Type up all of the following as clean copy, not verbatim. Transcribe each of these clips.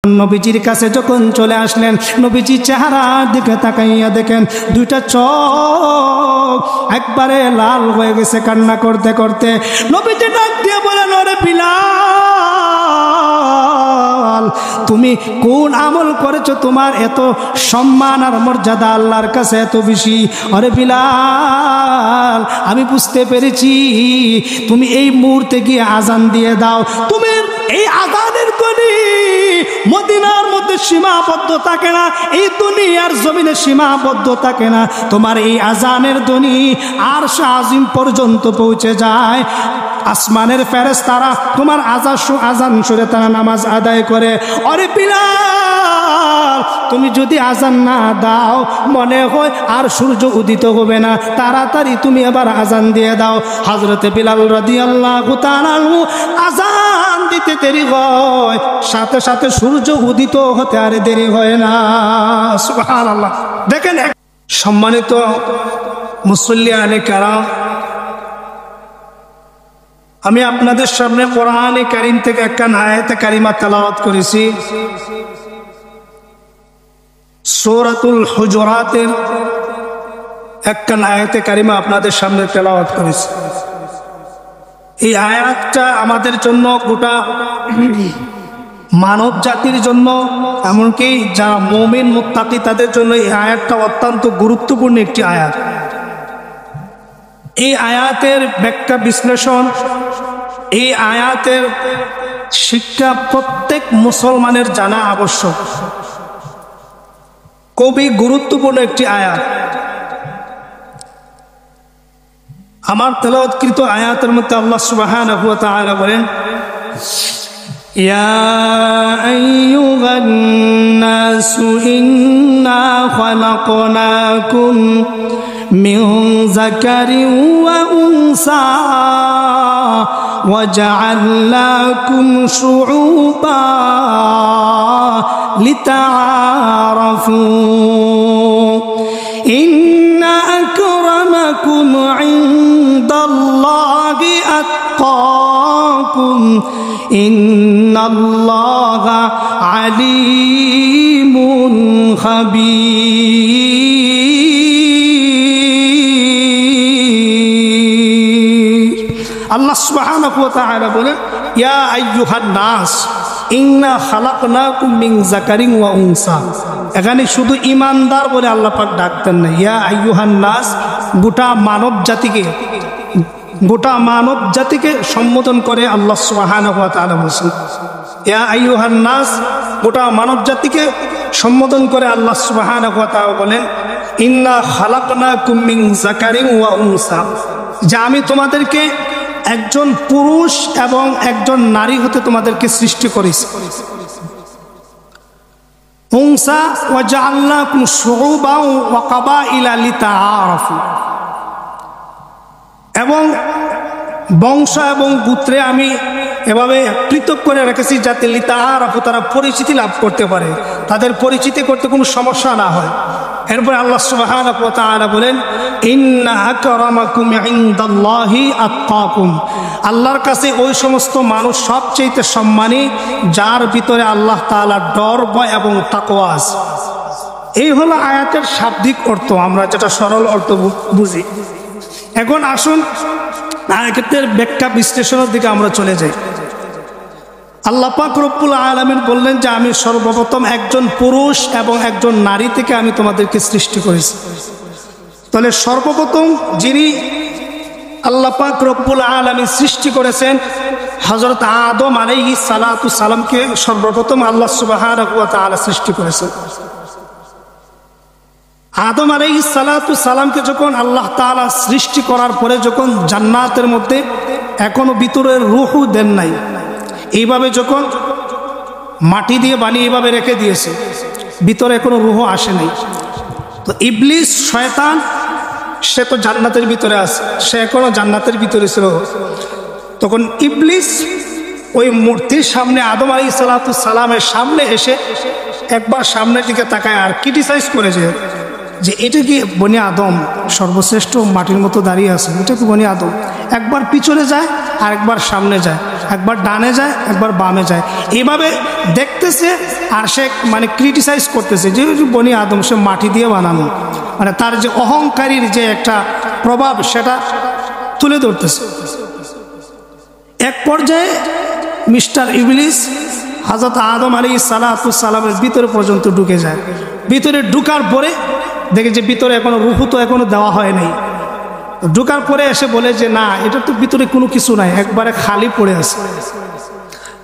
নবীজির কাছে যখন চলে আসলেন, নবীজির চেহারা দিকে তাকাইয়া দেখেন দুইটা চোখ একবারে লাল হয়ে গেছে কান্না করতে করতে। নবীজি ডাক দিয়ে বলেন, ওরে বিলাল, তুমি কোন আমল করেছো তোমার এত সম্মান আর মর্যাদা আল্লাহর কাছে এত বেশি? ওরে বিলাল, আমি বুঝতে পেরেছি, তুমি এই মুহূর্তে গিয়ে আজান দিয়ে দাও। তুমি এই আজানের ধ্বনি মদিনার মধ্যে সীমাবদ্ধ থাকে না, এই দুনিয়ার জমিনে সীমাবদ্ধ থাকে না। তোমার এই আজানের ধ্বনি আরশ আজিম পর্যন্ত পৌঁছে যায়। আসমানের ফেরেশতারা তোমার আজান শুনে তারা নামাজ আদায় করে। আরে বিলাল, তুমি যদি আজান না দাও মনে হয় আর সূর্য উদিত হবে না, তাড়াতাড়ি তুমি আবার আজান দিয়ে দাও। হযরতে বিলাল রাদিয়াল্লাহু তাআলা আজান দিতে দেরি হয়, সাথে সাথে সূর্য উদিত হতে আর দেরি হয় না। সুবহানাল্লাহ। দেখেন সম্মানিত মুসল্লিয়ানে কেরাম, আমি আপনাদের সামনে কোরআনে কারীম থেকে একটা আয়াতে কারিমা তেলাওয়াত করেছি। সূরাতুল হুজুরাতের একটা আয়াতে কারিমা আপনাদের সামনে তেলাওয়াত করেছি। এই আয়াতটা আমাদের জন্য, গোটা মানব জাতির জন্য, এমনকি যারা মুমিন মুত্তাকি তাদের জন্য এই আয়াতটা অত্যন্ত গুরুত্বপূর্ণ একটি আয়াত। এই আয়াতের ব্যাখ্যা বিশ্লেষণ, এই আয়াতের শিক্ষা প্রত্যেক মুসলমানের জানা আবশ্যক। খুবই গুরুত্বপূর্ণ একটি আয়াত। আমার তেলাওয়াতকৃত আয়াতের মধ্যে আল্লাহ সুবহানাহু ওয়া তাআলা বলেন, ইয়া আইয়ুহান নাসু ইন্না খালাকনাকুম মিন যাকারিন ওয়া উনসা ওয়া জাআলনাকুম শুউবান লিতাআরাফু ইন্না আকরামাকুম ইনদাল্লাহি আতকাকুম ইন্নাল্লাহা আলিমুন খাবীর। আল্লাহ সুবহানাহু ওয়া তাআলা বলেন, ইয়া আইয়ুহান নাস ইন্না খালাকনাকুম মিন যাকারিন ওয়া উনসা। এখানে শুধু ইমানদার বলে আল্লাহ পাক ডাকতেন না, ইয়া আইয়ুহান নাস, গোটা মানব জাতিকে সম্বোধন করে আল্লাহ সুবহানাহু ওয়া তাআলা বলেন। ইয়া আইয়ুহান নাস, গোটা মানব জাতিকে সম্বোধন করে আল্লাহ সুবহানাহু ওয়া তাআলা বলেন, ইন্না খালাকনাকুম মিন যাকারিন ওয়া উনসা, যে আমি তোমাদেরকে একজন পুরুষ এবং একজন নারী হতে তোমাদেরকে সৃষ্টি করেছি। উনসা ওয়া জাআলনাকুম শুউবান ওয়া কাবাইলা লিতাআরাফু, এবং বংশ এবং গোত্রে আমি এভাবে পৃথক করে রেখেছি যাতে লিতাআরাফু, তারা পরিচিতি লাভ করতে পারে, তাদের পরিচিতি করতে কোনো সমস্যা না হয়। এরপরে আল্লাহ সুবহানাহু ওয়া তাআলা বলেন, ইন্না আকরামাকুম ইনদাল্লাহি আতকাকুম, আল্লাহর কাছে ওই সমস্ত মানুষ সবচেয়ে সম্মানী যার ভিতরে আল্লাহ তাআলার ডর, ভয় এবং তাকওয়া আছে। এই হলো আয়াতের শাব্দিক অর্থ, আমরা যেটা সরল অর্থ বুঝি। এখন আসুন আয়াতের ব্যাখ্যা বিশ্লেষণের দিকে আমরা চলে যাই। আল্লাহ পাক রব্বুল আলামিন বললেন যে আমি সর্বপ্রথম একজন পুরুষ এবং একজন নারী থেকে আমি তোমাদেরকে সৃষ্টি করেছি। তাহলে সর্বপ্রথম যিনি আল্লাহ পাক রব্বুল আলামিন সৃষ্টি করেছেন, হযরত আদম আলাইহিস সালাতু সালামকে সর্বপ্রথম আল্লাহ সুবহানাহু ওয়া তাআলা সৃষ্টি করেছেন। আদম আলাইহিস সালাতু সালামকে যখন আল্লাহ তাআলা সৃষ্টি করার পরে, যখন জান্নাতের মধ্যে এখনো ভিতরে রূহ দেন নাই, এইভাবে যখন মাটি দিয়ে বানিয়ে এইভাবে রেখে দিয়েছে, ভিতরে কোনো রূহ আসে নাই, তো ইবলিস শয়তান সে তো জান্নাতের ভিতরে আছে, সে এখনো জান্নাতের ভিতরে ছিল। তখন ইবলিস ওই মূর্তির সামনে আদম আলাইহিস সালাতু সালামের সামনে এসে একবার সামনের দিকে তাকায় আর ক্রিটিসাইজ করেছে, যে এটা কি বনি আদম সর্বশ্রেষ্ঠ মাটির মতো দাঁড়িয়ে আছে, এটা কি বনি আদম? একবার পিছনে যায় আর একবার সামনে যায়, একবার ডানে যায় একবার বামে যায়, এইভাবে দেখতেছে আর সে মানে ক্রিটিসাইজ করতেছে যে বনি আদম সে মাটি দিয়ে বানানো, মানে তার যে অহংকারীর যে একটা প্রভাব সেটা তুলে ধরতেছে। এক পর্যায়ে মিস্টার ইবলিস হযরত আদম আলাইহিস সালামের ভিতরে পর্যন্ত ঢুকে যায়। ভিতরে ঢুকার পরে দেখে যে ভিতরে এখনো রূহ তো এখনো দেওয়া হয় নাই। ঢুকার পরে এসে বলে যে না, এটা তো ভিতরে কোনো কিছু নাই, একবারে খালি পড়ে আছে।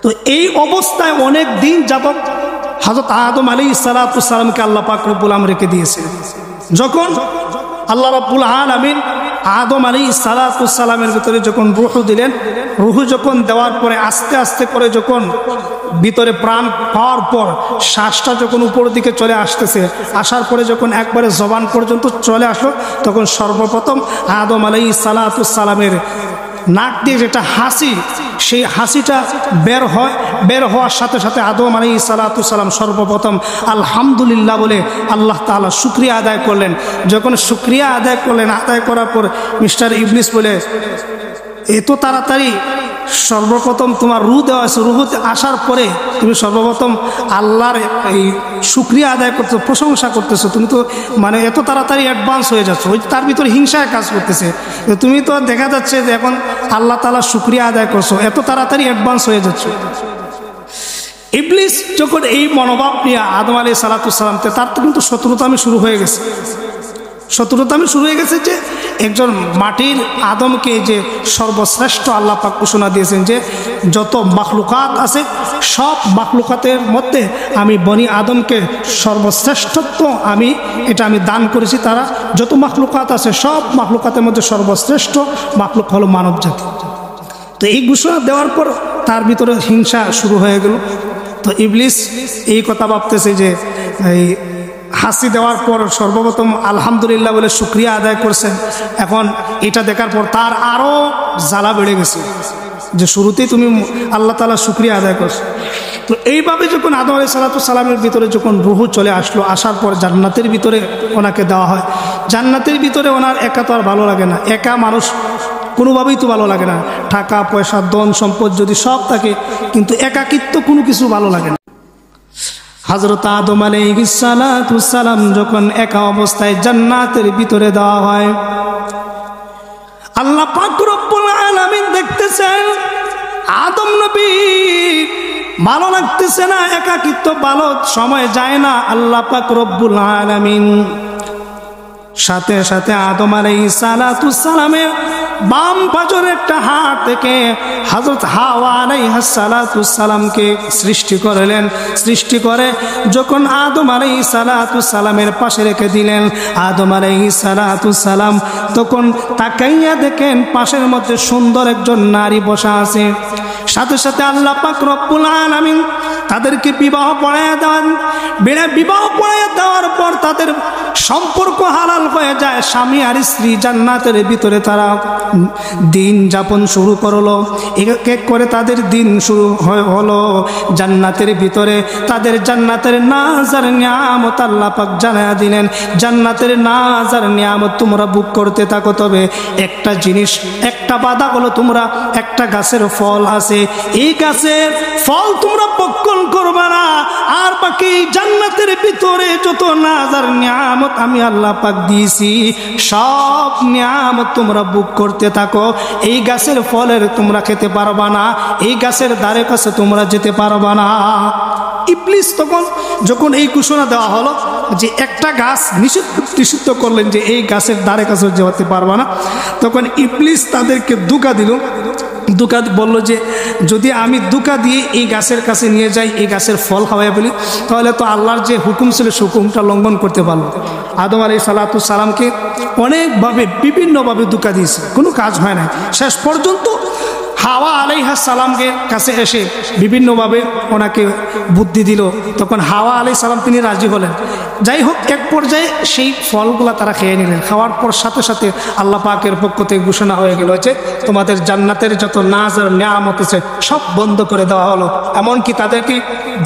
তো এই অবস্থায় অনেক দিন যাবত হযরত আদম আলাইহিস সালামকে আল্লাহ পাক রব্বুল আলামিন রেখে দিয়েছেন। যখন আল্লাহ রাব্বুল আলামিন আদম আলাইহিস সালামের ভিতরে যখন রূহ দিলেন, রূহ যখন দেওয়ার পরে আস্তে আস্তে করে যখন ভিতরে প্রাণ পাওয়ার পর শ্বাসটা যখন উপরের দিকে চলে আসতেছে, আসার পরে যখন একবারে জবান পর্যন্ত চলে আসলো, তখন সর্বপ্রথম আদম আলাইহিস সালামের নাক দিয়ে যেটা হাসি, সেই হাসিটা বের হওয়ার সাথে সাথে আদম আলাইহিস সালাম সর্বপ্রথম আলহামদুলিল্লাহ বলে আল্লাহ তাআলা শুকরিয়া আদায় করলেন। যখন শুকরিয়া আদায় করলেন, আদায় করার পর মিস্টার ইবলিস বলে, এত তাড়াতাড়ি সর্বপ্রথম তোমার রূহ দেওয়া আছে, রূহ আসার পরে তুমি সর্বপ্রথম আল্লাহর এই শুকরিয়া আদায় করতেছো, প্রশংসা করতেছো, তুমি তো মানে এত তাড়াতাড়ি অ্যাডভান্স হয়ে যাচ্ছ। ওই তার ভিতরে হিংসায় কাজ করতেছে, তুমি তো দেখা যাচ্ছে যে এখন আল্লাহ তাআলা শুকরিয়া আদায় করছো, এত তাড়াতাড়ি অ্যাডভান্স হয়ে যাচ্ছ। ইবলিস যখন এই মনোভাব নিয়ে আদম আলাইহিস সালাম, তার তো কিন্তু শত্রুতামি শুরু হয়ে গেছে। শত্রুতামি শুরু হয়ে গেছে যে একজন মাটির আদমকে যে সর্বশ্রেষ্ঠ আল্লাহ পাক ঘোষণা দিয়েছেন যে যত মাখলুকাত আছে সব মাখলুকাতের মধ্যে আমি বনি আদমকে সর্বশ্রেষ্ঠত্ব আমি দান করেছি। তারা যত মাখলুকাত আছে সব মাখলুকাতের মধ্যে সর্বশ্রেষ্ঠ মাখলুক হলো মানব জাতি। তো এই ঘোষণা দেওয়ার পর তার ভিতরে হিংসা শুরু হয়ে গেল। তো ইবলিস এই কথা ভাবতেছে যে এই হাসি দেওয়ার পর সর্বপ্রথম আলহামদুলিল্লাহ বলে শুকরিয়া আদায় করছেন, এখন এটা দেখার পর তার আরও জ্বালা বেড়ে গেছে যে শুরুতেই তুমি আল্লাহ তাআলা শুকরিয়া আদায় করছো। তো এইভাবে যখন আদম আলাইহিস সালামের ভিতরে যখন রূহ চলে আসলো, আসার পর জান্নাতের ভিতরে ওনাকে দেওয়া হয়। জান্নাতের ভিতরে ওনার একা তো আর ভালো লাগে না, একা মানুষ কোনোভাবেই তো ভালো লাগে না। টাকা পয়সা ধন সম্পদ যদি সব থাকে, কিন্তু একাকিত্ব কোনো কিছু ভালো লাগে না। হযরত আদম আলাইহিস সালাম যখন একা অবস্থায় জান্নাতের ভিতরে দেওয়া হয়, আল্লাহ পাক রব্বুল আলামিন দেখতেছেন আদম নবী ভালো লাগতেছে না, একাকিত্ব ভালো সময় যায় না। আল্লাহ পাক রব্বুল আলামিন সাথে সাথে আদম আলাইহিস সালামের বাম পাজরের একটা হাত থেকে হযরত হাওয়া আলাইহিস সালামকে সৃষ্টি করলেন। সৃষ্টি করে যখন আদম আলাইহিস সালামের পাশে রেখে দিলেন, আদম আলাইহিস সালাম তখন তাকাইয়া দেখেন পাশের মধ্যে সুন্দর একজন নারী বসা আছে। সাথে সাথে আল্লাহ পাক রব্বুল আলামিন তাদেরকে বিবাহ পড়াইয়া দেন। বিবাহ পড়াইয়া দেওয়ার পর তাদের সম্পর্ক হালাল হয়ে যায়। স্বামী আর স্ত্রী জান্নাতের ভিতরে তারা দিন যাপন শুরু করলো। এক এক করে তাদের দিন শুরু হলো জান্নাতের ভিতরে। তাদের জান্নাতের নাজ আর নিয়ামত আল্লাহ পাক জানায়া দিলেন, জান্নাতের নাজ আর নিয়ামত তোমরা বুক করতে থাকো। তবে একটা জিনিস, একটা বাধা হলো, তোমরা একটা গাছের ফল আছে, এই গাছের ফল তোমরা ভক্ষণ করবে না। আর বাকি জান্নাতের ভিতরে যত নাজ আর নিয়ামত আমি আল্লাহ পাক দিয়েছি, সব নিয়ামত তোমরা বুক করতে থাকো। এই গাছের ফলের তোমরা খেতে পারবা না, এই গাছের ধারে কাছে তোমরা যেতে পারবা না। ইবলিস তখন যখন এই ঘোষণা দেওয়া হলো যে একটা গাছ নিষিদ্ধ করলেন যে এই গাছের ধারে কাছে যেতে পারবা না, তখন ইবলিস তাদেরকে ধোঁকা দিল। ধোঁকা বলল যে যদি আমি ধোঁকা দিয়ে এই গাছের কাছে নিয়ে যাই, এই গাছের ফল খাওয়াই বলি, তাহলে তো আল্লাহর যে হুকুম ছিল সে হুকুমটা লঙ্ঘন করতে পারলো। আদম আলাইহিস সালামকে অনেকভাবে বিভিন্নভাবে ধোঁকা দিয়েছে, কোনো কাজ হয় না। শেষ পর্যন্ত হাওয়া আলাইহিস সালামকে কাছে এসে বিভিন্নভাবে ওনাকে বুদ্ধি দিল, তখন হাওয়া আলাইহিস সালাম তিনি রাজি হলেন। যাই হোক, এক পর্যায়ে সেই ফলগুলা তারা খেয়ে নিলেন। খাওয়ার পর সাথে সাথে আল্লাহ পাকের পক্ষ থেকে ঘোষণা হয়ে গেল যে তোমাদের জান্নাতের যত নাজ আর নিয়ামত আছে সব বন্ধ করে দেওয়া হলো। এমনকি তাদেরকে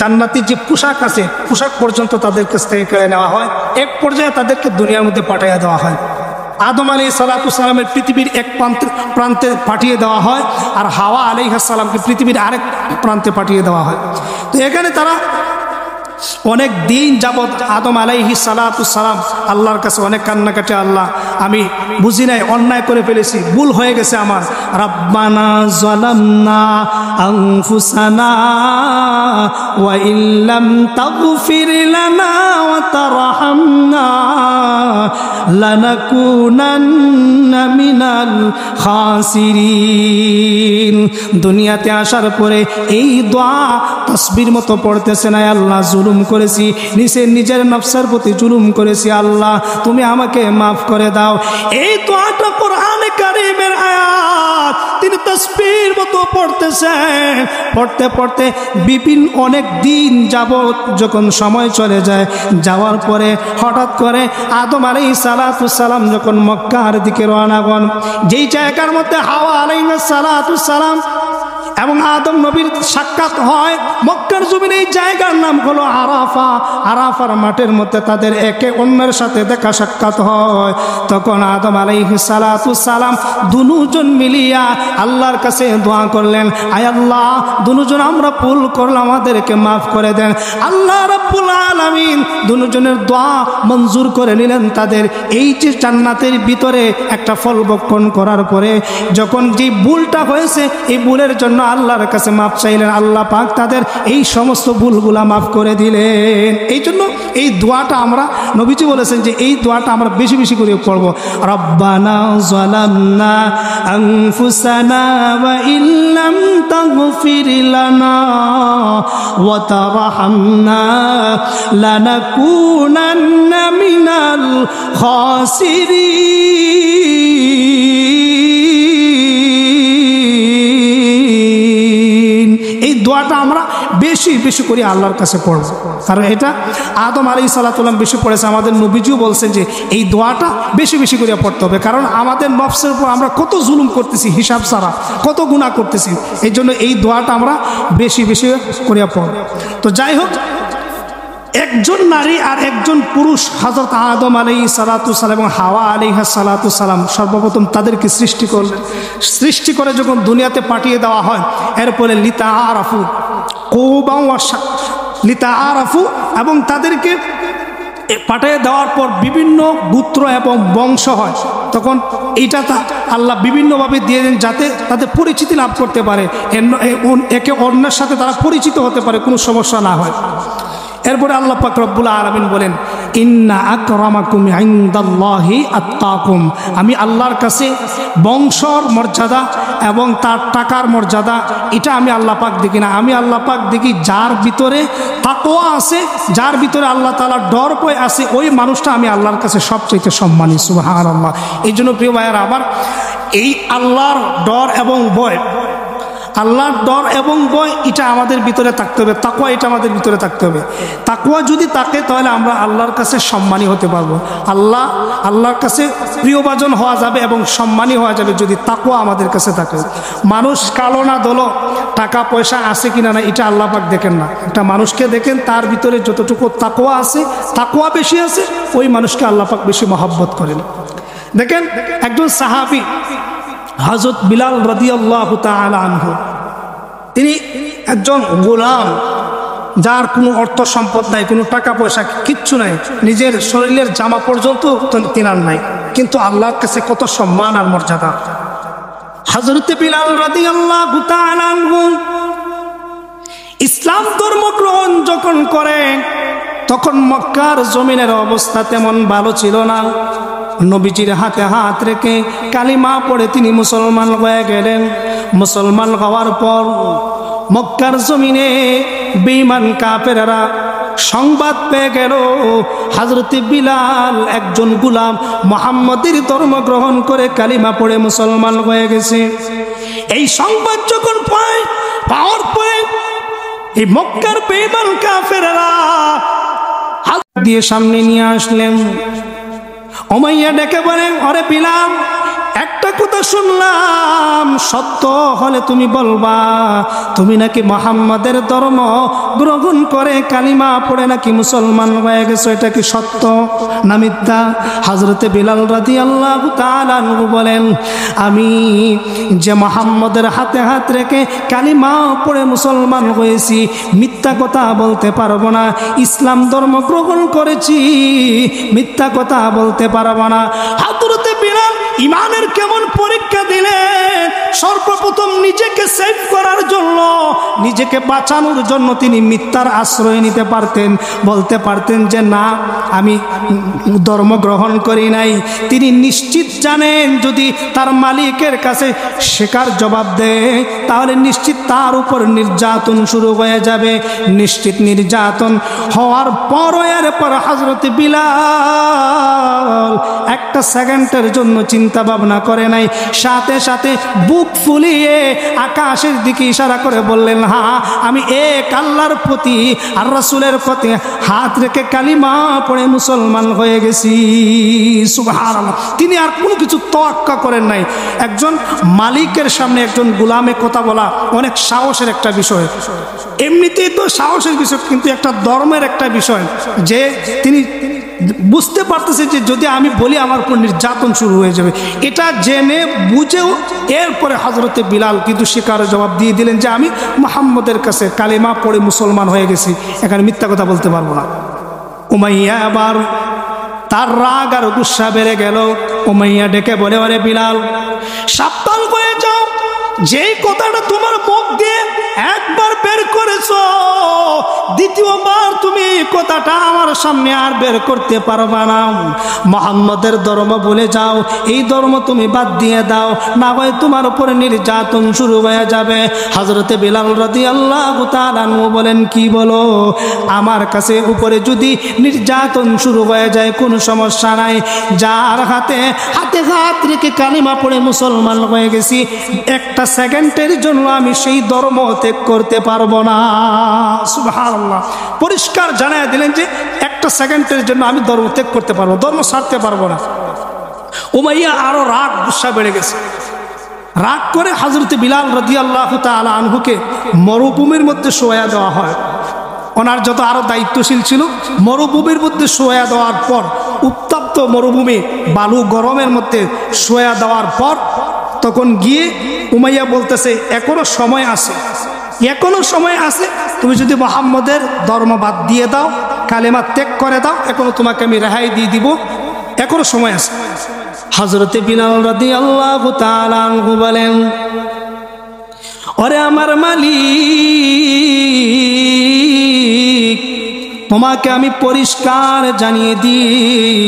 জান্নাতি যে পোশাক আছে পোশাক পর্যন্ত তাদের কাছ থেকে কেড়ে নেওয়া হয়। এক পর্যায়ে তাদেরকে দুনিয়ার মধ্যে পাঠিয়ে দেওয়া হয়। আদম আলাইহিস সালামের পৃথিবীর এক প্রান্তে পাঠিয়ে দেওয়া হয়, আর হাওয়া আলাইহিস সালামকে পৃথিবীর আরেক প্রান্তে পাঠিয়ে দেওয়া হয়। তো এখানে তারা অনেক দিন যাবৎ আদম আলাইহিস সালাম আল্লাহর কাছে অনেক কান্নাকাটি, আল্লাহ আমি বুঝি নাই, অন্যায় করে ফেলেছি, ভুল হয়ে গেছে আমার। রাব্বানা যালামনা আনফুসানা ওয়া ইল্লাম তাগফির লানা ওয়া তারহামনা লানাকুনান্না মিনাল খাসিরিন। দুনিয়াতে আসার পরে এই দোয়া তাসবির মতো পড়তেছে না, আল্লাহ জুলুম করেছি, নিজের নফসের প্রতি জুলুম করেছি, আল্লাহ তুমি আমাকে মাফ করে দাও। এই দোয়াটা কোরআনে কারীমের আয়াত, তিনি তাসবির মতো পড়তেছেন। পড়তে পড়তে বিভিন্ন অনেক দিন যাবত যখন সময় চলে যায়, যাওয়ার পরে হঠাৎ করে আদম আলাইহিস সালাম যখন মক্কার দিকে রওনা হন, যেই জায়গার মধ্যে হাওয়া আলাইহিস সালাম এবং আদম নবীর সাক্ষাৎ হয়, মক্কার জমিনে এই জায়গার নাম হলো আরাফা। আরাফার মাঠের মধ্যে তাদের একে অন্যের সাথে দেখা সাক্ষাৎ হয়। তখন আদম আলাইহিস সালাম দুজন মিলিয়া আল্লাহর কাছে দোয়া করলেন, আয় আল্লাহ, দুজন আমরা ভুল করলাম, আমাদেরকে মাফ করে দেন। আল্লাহ রাব্বুল আলামিন দুজনের দোয়া মঞ্জুর করে নিলেন। তাদের এই যে জান্নাতের ভিতরে একটা ফল ভক্ষণ করার পরে যখন যে ভুলটা হয়েছে, এই ভুলের জন্য আল্লাহর কাছে মাফ চাইলেন, আল্লাহ পাক তাদের এই সমস্ত ভুলগুলা মাফ করে দিলেন। এই জন্য এই দোয়াটা আমরা, নবীজি বলেছেন যে এই দোয়াটা আমরা বেশি বেশি করে পড়ব। রব্বানা যালামনা আনফুসানা ওয়া ইল্লাম তাগফির লানা ওয়া তারহামনা লানাকুনান্না মিনাল খাসিরিন। এই দোয়াটা আমরা বেশি বেশি করে আল্লাহর কাছে পড়ব, কারণ এটা আদম আলাইহিস সালাম বেশি পড়েছে। আমাদের নবীজিও বলছেন যে এই দোয়াটা বেশি বেশি করে পড়তে হবে, কারণ আমাদের নফসের উপর আমরা কত জুলুম করতেছি, হিসাব ছাড়া কত গুনাহ করতেছি। এই জন্য এই দোয়াটা আমরা বেশি বেশি করে পড়ব। তো যাই হোক, একজন নারী আর একজন পুরুষ হযরত আদম আলাইহিস সালাম এবং হাওয়া আলাইহিস সালাম সর্বপ্রথম তাদেরকে সৃষ্টি করলেন। সৃষ্টি করে যখন দুনিয়াতে পাঠিয়ে দেওয়া হয়, এরপরে লিতাআরাফু এবং তাদেরকে পাঠিয়ে দেওয়ার পর বিভিন্ন গোত্র এবং বংশ হয়। তখন এইটা আল্লাহ বিভিন্নভাবে দিয়ে দেন যাতে তাদের পরিচিতি লাভ করতে পারে, একে অন্যের সাথে তারা পরিচিত হতে পারে, কোনো সমস্যা না হয়। এরপরে আল্লাহ পাক রব্বুল আলামিন বলেন, ইন্না আকরামাকুম ইনদাল্লাহি আতকাকুম। আমি আল্লাহর কাছে বংশর মর্যাদা এবং তার টাকার মর্যাদা এটা আমি আল্লাহ পাক দেখি না, আমি আল্লাহ পাক দেখি যার ভিতরে তাকওয়া আছে, যার ভিতরে আল্লাহ তাআলার ডর ভয় আছে, ওই মানুষটা আমি আল্লাহর কাছে সবচেয়ে সম্মানী। সুবহানাল্লাহ। এই জন্য প্রিয় ভাইয়েরা আমার, এই আল্লাহর ডর এবং ভয়, আল্লাহর ডর এবং ভয় এটা আমাদের ভিতরে থাকতে হবে, তাকওয়া এটা আমাদের ভিতরে থাকতে হবে। তাকওয়া যদি থাকে তাহলে আমরা আল্লাহর কাছে সম্মানী হতে পারবো, আল্লাহর কাছে প্রিয়ভাজন হওয়া যাবে এবং সম্মানী হওয়া যাবে যদি তাকওয়া আমাদের কাছে থাকে। মানুষ কালো না দলো, টাকা পয়সা আছে কিনা না এটা আল্লাহ পাক দেখেন না, একটা মানুষকে দেখেন তার ভিতরে যতটুকু তাকওয়া আছে, তাকওয়া বেশি আছে, ওই মানুষকে আল্লাহ পাক বেশি মহব্বত করেন। দেখেন একজন সাহাবী হযরত বিলাল রাদিয়াল্লাহু তাআলা আনহু, তিনি একজন গোলাম, যার কোনো অর্থ সম্পদ নাই, কোনো টাকা পয়সা কিচ্ছু নাই, নিজের শরীরের জামা পর্যন্ত তিনার নাই, কিন্তু আল্লাহর কাছে কত সম্মান আর মর্যাদা। হযরত বিলাল রাদিয়াল্লাহু তাআলা আনহু ইসলাম ধর্ম গ্রহণ যখন করেন, তখন মক্কার জমিনের অবস্থা তেমন ভালো ছিল না। নবীজির হাতে হাত রেখে কালিমা পড়ে তিনি মুসলমান হয়ে গেলেন। মুসলমান হওয়ার পর মক্কার জমিনে বেঈমান কাফেররা সংবাদ পেয়ে গেল হযরত বিলাল একজন গোলাম মুহাম্মদের ধর্ম গ্রহণ করে কালিমা পড়ে মুসলমান হয়ে গেছে। এই সংবাদ যখন পাওয়ার পরে এই মক্কার বেঈমান কাফেররা হাত দিয়ে সামনে নিয়ে আসলেন। উমাইয়া ডেকে বলেন, আরে বিলাল, একটা কথা শুনলাম, সত্য হলে তুমি বলবা, তুমি নাকি মুহাম্মাদের ধর্ম গ্রহণ করে কালিমা পড়ে নাকি মুসলমান হয়ে গেছো, এটা কি সত্য না মিথ্যা? হযরতে বিলাল রাদিয়াল্লাহু তাআলা আনহু বলেন, আমি যে মুহাম্মাদের হাতে হাত রেখে কালিমা পড়ে মুসলমান হয়েছি, মিথ্যা কথা বলতে পারবো না। ইসলাম ধর্ম গ্রহণ করেছি, মিথ্যা কথা বলতে পারবো না। হযরতে বিলাল ইমানের কেমন পরীক্ষা দিলেন! সর্বপ্রথম নিজেকে সেভ করার জন্য, নিজেকে বাঁচানোর জন্য তিনি মিথ্যার আশ্রয় নিতে পারতেন, বলতে পারতেন যে না, আমি ধর্ম গ্রহণ করি নাই। তিনি নিশ্চিত জানেন যদি তার মালিকের কাছে শেখার জবাব দেয় তাহলে নিশ্চিত তার উপর নির্যাতন শুরু হয়ে যাবে। নিশ্চিত নির্যাতন হওয়ার পরও এরপর হযরত বিলাল একটা সেকেন্ডের জন্য চিন্তা ভাবনা করে নাই, সাথে সাথে বুক ফুলিয়ে আকাশের দিকে ইশারা করে বললেন, হ্যাঁ, আমি এক আল্লাহর প্রতি আর রাসূলের প্রতি হাত রেখে কালিমা পড়ে মুসলমান হয়ে গেছি। সুবহানাল্লাহ। তিনি আর কোনো কিছু তোয়াক্কা করেন নাই। একজন মালিকের সামনে একজন গোলামে কথা বলা অনেক সাহসের একটা বিষয়, এমনিতেই তো সাহসের বিষয়, কিন্তু একটা ধর্মের একটা বিষয় যে তিনি বুঝতে পারতেছে যে যদি আমি বলি আমার উপর নির্যাতন শুরু হয়ে যাবে। এটা জেনে বুঝেও এরপরে হযরতে বিলাল কিন্তু স্বীকার জবাব দিয়ে দিলেন যে আমি মুহাম্মদের কাছে কালেমা পড়ে মুসলমান হয়ে গেছি, এখানে মিথ্যা কথা বলতে পারবো না। উমাইয়া আবার তার রাগ আর গুসা বেড়ে গেল। উমাইয়া ডেকে বলে, আরে বিলাল, সাবধান হয়ে যাও, যেই কথাটা তোমার মুখ দিয়ে একবার বের করেছো, দ্বিতীয়বার তুমি কথাটা আমার সামনে আর বের করতে পারবা না। মুহাম্মাদের ধর্ম বলে যাও, এই ধর্ম তুমি বাদ দিয়ে দাও, না হয় তোমার উপরে নির্যাতন শুরু হয়ে যাবে। হযরতে বিলাল রাদিয়াল্লাহু তাআলা আনহু বলেন, কি বলো? আমার কাছে উপরে যদি নির্যাতন শুরু হয়ে যায় কোনো সমস্যা নাই, যার হাতে হাতে হাত রেখে কালিমা পড়ে মুসলমান হয়ে গেছি, একটা সেকেন্ডের জন্য আমি সেই ধর্ম ত্যাগ করতে পারবো না। সুবহানাল্লাহ। পরিষ্কার জানায় দিলেন যে একটা সেকেন্ডের জন্য আমি ধর্ম ত্যাগ করতে পারবো, ধর্ম ছাড়তে পারবো না। উমাইয়া আরো রাগ গুসা বেড়ে গেছে। রাগ করে হযরতে বিলাল রাদিয়াল্লাহু তাআলা আনহুকে মরুভূমির মধ্যে শোয়া দেওয়া হয়। ওনার যত আরো দায়িত্বশীল ছিল, মরুভূমির মধ্যে শোয়া দেওয়ার পর, উত্তপ্ত মরুভূমি বালু গরমের মধ্যে শোয়া দেওয়ার পর তখন গিয়ে উমাইয়া বলতেছে, এখনো সময় আছে, এখনো সময় আছে, তুমি যদি মুহাম্মদের ধর্ম বাদ দিয়ে দাও, কালেমা ত্যাগ করে দাও, এখনো তোমাকে আমি রেহাই দিয়ে দিব, এখনো সময় আছে। হযরতে বিলাল রাদিয়াল্লাহু তাআলা আনহু বলেন, ওরে আমার মালিক, তোমাকে আমি পরিষ্কার জানিয়ে দিই,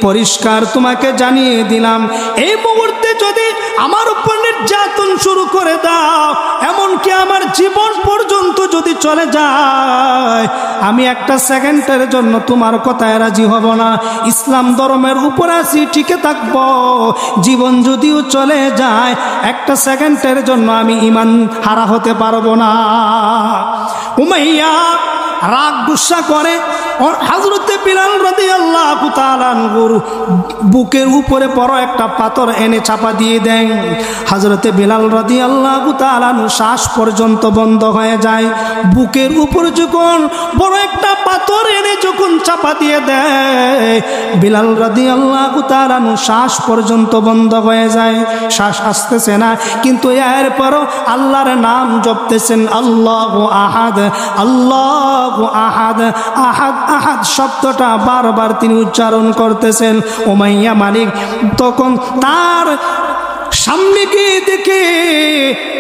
পরিষ্কার তোমাকে জানিয়ে দিলাম, এই মুহূর্তে যদি আমার উপর নির্যাতন শুরু করে দাও, এমনকি আমার জীবন পর্যন্ত যদি চলে যায়, আমি একটা সেকেন্ডের জন্য তোমার কথায় রাজি হব না। ইসলাম ধর্মের উপর আছি, টিকে থাকবো, জীবন যদিও চলে যায়, একটা সেকেন্ডের জন্য আমি ঈমান হারা হতে পারবো না। উমাইয়া রাগ গুসা করে হযরতে বিলাল রাদিয়াল্লাহু তাআলা আনহুর বুকের উপরে বড় একটা পাথর এনে চাপা দিয়ে দেন। হযরতে বিলাল রাদিয়াল্লাহু তাআলা আনহু শ্বাস পর্যন্ত বন্ধ হয়ে যায়। বুকের উপর যখন বড় একটা পাথর এনে যখন চাপা দিয়ে দেয়, বিলাল রাদিয়াল্লাহু তাআলা আনহু শ্বাস পর্যন্ত বন্ধ হয়ে যায়, শ্বাস আসতেছে না, কিন্তু এরপরও আল্লাহর নাম জপতেছেন, আল্লাহু আহাদ, আল্লাহু আহাদ, আহাদ আহাদ শব্দটা বারবার তিনি উচ্চারণ করতেছেন। উমাইয়া মালিক তখন তার সামনে গিয়ে দেখে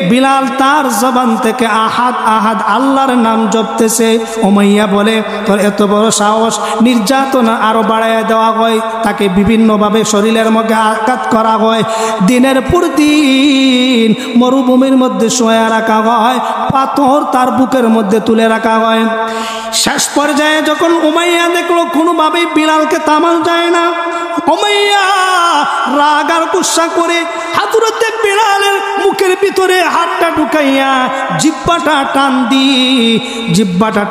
বিলাল তার জবান থেকে আহাদ আহাদ আল্লাহর নাম জপতেছে। উমাইয়া বলে, তোর এত বড় সাহস! নির্যাতন আরো বাড়াইয়া দেওয়া হয়, তাকে বিভিন্নভাবে শরীরের মধ্যে আঘাত করা হয়, দিনের পর দিন মরুভূমির মধ্যে শোয়া রাখা হয়, পাথর তার বুকের মধ্যে তুলে রাখা হয়। শেষ পর্যায়ে যখন উমাইয়া দেখলো কোনোভাবেই বিলালকে থামানো যায় না, উমাইয়া রাগ আর গুসা করে হযরতে বিলালের মুখের ভিতরে হাতটা ঢুকাইয়া জিহ্বাটা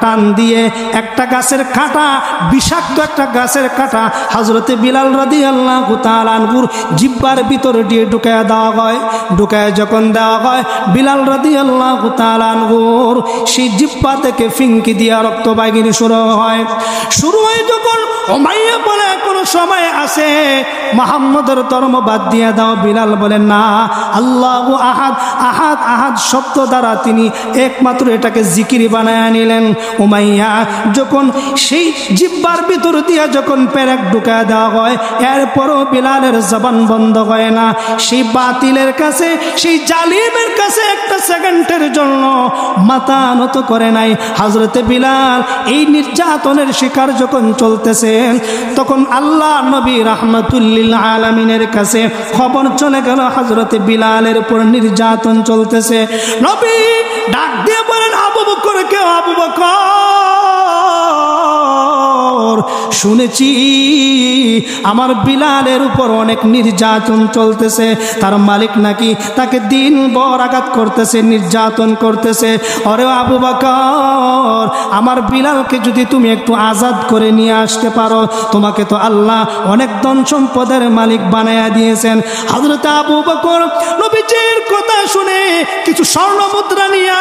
টান দিয়ে একটা গাছের কাঁটা, বিষাক্ত একটা গাছের কাঁটা হযরতে বিলাল রাদিয়াল্লাহু তাআলা আনহুর জিহ্বার ভিতরে দিয়ে ঢুকায়া দেওয়া হয়। ঢুকায় যখন দেওয়া হয়, বিলাল রাদিয়াল্লাহু তাআলা আনহুর সেই জিহ্বা থেকে ফিনকি দিয়া রক্ত বাইগিনি শুরু হয়। যখন উমাইয়া বলে কোনো সময় আসে মুহাম্মদের ধর্ম বাদ দিয়ে দাও, বিলাল বলেন না, আল্লাহু আহাদ, আহাদ আহাদ শব্দ দ্বারা তিনি একমাত্র এটাকে জিকিরি বানায় নিলেন। উমাইয়া যখন সেই জিহ্বার ভিতর দিয়া যখন পেরেক ঢুকায় দেওয়া হয়, এরপরও বিলালের জবান বন্ধ হয় না। সেই বাতিলের কাছে, সেই জালিমের কাছে একটা সেকেন্ডের জন্য মাথা নত করে নাই। হযরতে বিলাল এই নির্যাতনের শিকার যখন চলতেছেন, তখন আল্লাহ নবী রাহমাতুল লিল আলামিনের কাছে খবর চলে গেল হযরতে বিলালের উপর নির্যাতন চলতেছে। নবী ডাক দিয়ে বলেন, আবু বকর, কে আবু বকর, শুনেছি আমার বিলালের উপর অনেক নির্যাতন চলতেছে, তার মালিক নাকি তাকে দিনভর আঘাত করতেছে, নির্যাতন করতেছে। আরে আবু বকর, আমার বিলালকে যদি তুমি একটু আজাদ করে নিয়ে আসতে পারো, তোমাকে তো আল্লাহ অনেক ধন সম্পদের মালিক বানায়া দিয়েছেন। হযরত আবু বকর নবীজির কথা শুনে কিছু স্বর্ণ মুদ্রা নিয়া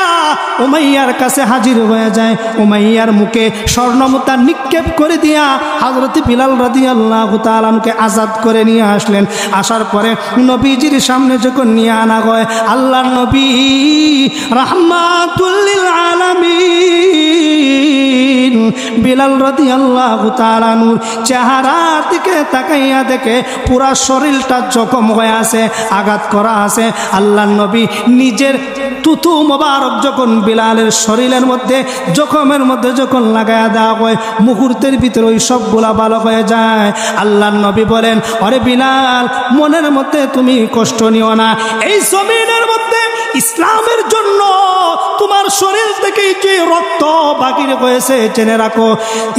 উমাইয়ার কাছে হাজির হয়ে যায়। উমাইয়ার মুখে স্বর্ণ মুদ্রা নিক্ষেপ করে দিয়া হযরত বিলাল রাদিয়াল্লাহু তাআলা কে আজাদ করে নিয়ে আসলেন। আসার পরে নবীজির সামনে যখন নিয়ে আনা হয়, আল্লাহর নবী রাহমাতুল লিল আলামিন বিলাল রাদিয়াল্লাহু তাআলা নূর চেহারার দিকে তাকাইয়া দেখে পুরা শরীরটা জখম হয়ে আছে, আঘাত করা আছে। আল্লাহর নবী নিজের তুতু মোবারক যখন বিলালের শরীরের মধ্যে জখমের মধ্যে যখন লাগায়া দেওয়া হয়, মুহূর্তের ভিতরে ওই সবগুলা ভালো হয়ে যায়। আল্লাহর নবী বলেন, আরে বিলাল, মনের মধ্যে তুমি কষ্ট নিও না, এই জমিনের মধ্যে ইসলামের জন্য তোমার শরীর থেকে যে রক্ত বাকি হয়েছে জেনে রাখো,